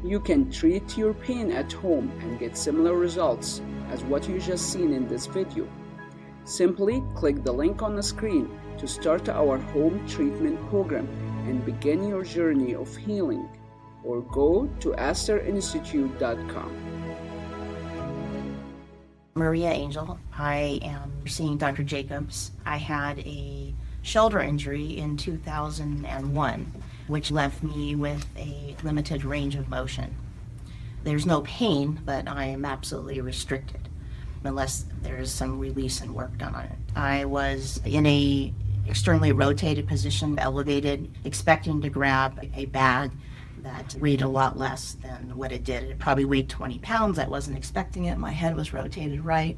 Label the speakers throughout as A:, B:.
A: You can treat your pain at home and get similar results as what you just seen in this video. Simply click the link on the screen to start our home treatment program and begin your journey of healing, or go to asterinstitute.com.
B: Maria Angel. I am seeing Dr. Jacobs. I had a shoulder injury in 2001, which left me with a limited range of motion. There's no pain, but I am absolutely restricted unless there's some release and work done on it. I was in a externally rotated position, elevated, expecting to grab a bag that weighed a lot less than what it did. It probably weighed 20 pounds. I wasn't expecting it. My head was rotated right.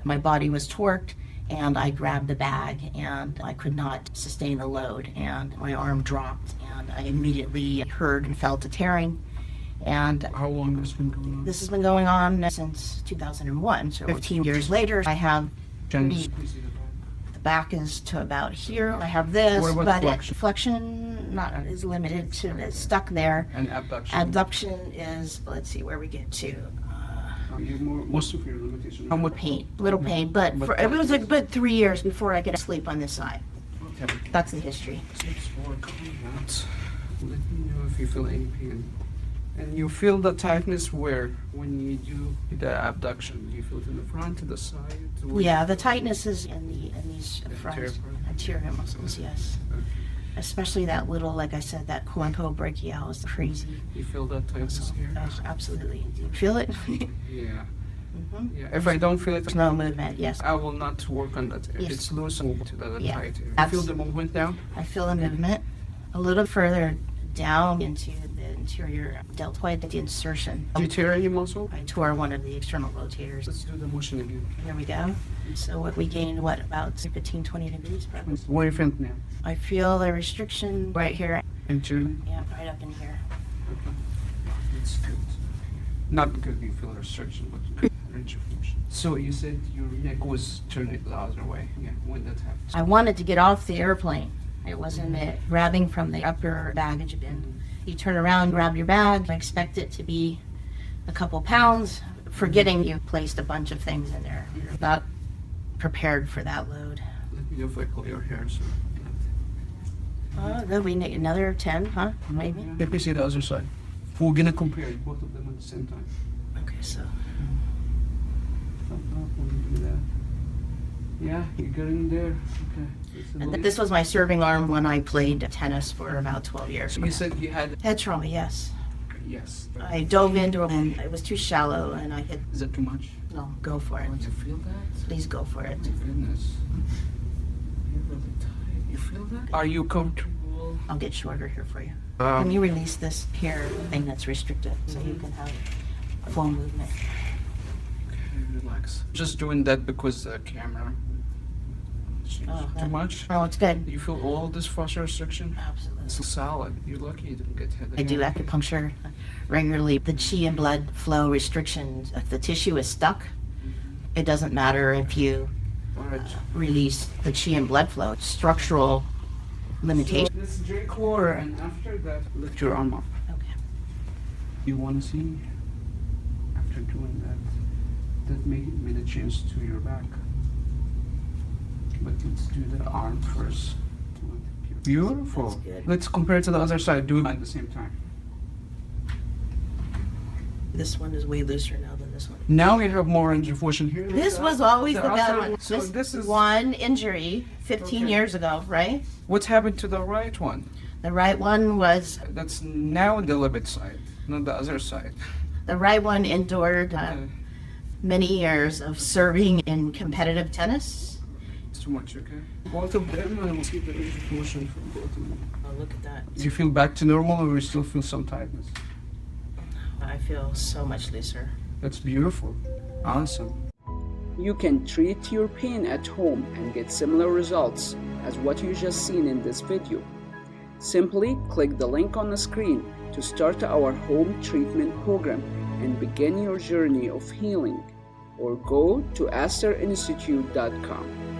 B: My body was torqued, and I grabbed the bag, and I could not sustain the load, and my arm dropped, and I immediately heard and felt a tearing. And
C: how long has this been going on?
B: This has been going on since 2001, so 15 years later. I have the back is to about here. I have this,
C: what about
B: but
C: flexion?
B: Is limited to, it's stuck there.
C: And abduction?
B: Abduction is, let's see where we get to.
C: Most of your limitations.
B: How much pain? Little pain, but it was a good 3 years before I could sleep on this side.
C: Okay.
B: That's the history.
C: Let me know if you feel any pain. And you feel the tightness where when you do the abduction? Do you feel it in the front, to the side?
B: Yeah, the tightness is in these front
C: anterior
B: muscles, yes.
C: Okay.
B: Especially that little, like I said, that brachial is crazy.
C: You feel that tightness here?
B: Absolutely. Do you feel it?
C: Yeah.
B: Mm-hmm.
C: Yeah. If I don't feel it,
B: There's no movement, yes.
C: I will not work on that area.
B: Yes.
C: It's loose and to the
B: Yeah.
C: tight area. You feel the movement now?
B: I feel the movement a little further down into the interior deltoid, the insertion.
C: Did you tear any muscle?
B: I tore one of the external rotators.
C: Let's do the motion again.
B: There we go. So what we gained, about 15, 20 degrees probably.
C: What do you feel now?
B: I feel the restriction right here.
C: Internally?
B: Yeah, right up in here.
C: Okay. That's good. Not because you feel a restriction, but good range of motion. So you said your neck was turning the other way. Yeah, when that happens.
B: I wanted to get off the airplane. It wasn't grabbing from the upper baggage bin. You turn around, grab your bag, I expect it to be a couple pounds, forgetting you placed a bunch of things in there. You're not prepared for that load.
C: Let me know if I pull your hair. So.
B: Then we need another 10, huh? Maybe?
C: Let me see the other side. We're gonna compare both of them at the same time.
B: Okay, so.
C: Yeah, you're getting there. Okay.
B: And this was my serving arm when I played tennis for about 12 years.
C: So you said you had...
B: Head trauma, yes.
C: Yes.
B: I dove into it and it was too shallow and I hit...
C: Is that too much?
B: No, go for it.
C: Want to feel that?
B: Please go for it.
C: Oh my goodness. You're really tight. You feel that? Are you comfortable?
B: I'll get shorter here for you. Can you release this hair thing that's restricted so you can have full movement?
C: Okay, relax. Just doing that because the camera... Too much?
B: Oh, it's good.
C: You feel all this fascia restriction?
B: Absolutely.
C: It's solid. You're lucky you didn't get hit.
B: I do acupuncture regularly. The chi and blood flow restrictions, if the tissue is stuck, it doesn't matter if you release the chi and blood flow. It's structural limitation.
C: So let's drink water and after that, lift your arm up.
B: Okay.
C: You want to see after doing that made a change to your back. But let's do the arm first. Beautiful.
B: That's good.
C: Let's compare it to the other side. Do it at the same time.
B: This one is way looser now than this one.
C: Now we have more range of motion here.
B: This was always the bad one.
C: So this is
B: one injury 15 years ago, right?
C: What's happened to the right one?
B: The right one was,
C: That's now the limit side, not the other side.
B: the right one endured many years of serving in competitive tennis.
C: It's too much, okay? Both of them, and we'll see the range of motion from both of them.
B: Oh, look at that.
C: Do you feel back to normal or you still feel some tightness?
B: I feel so much looser.
C: That's beautiful. Awesome.
A: You can treat your pain at home and get similar results as what you just seen in this video. Simply click the link on the screen to start our home treatment program and begin your journey of healing, or go to asterinstitute.com.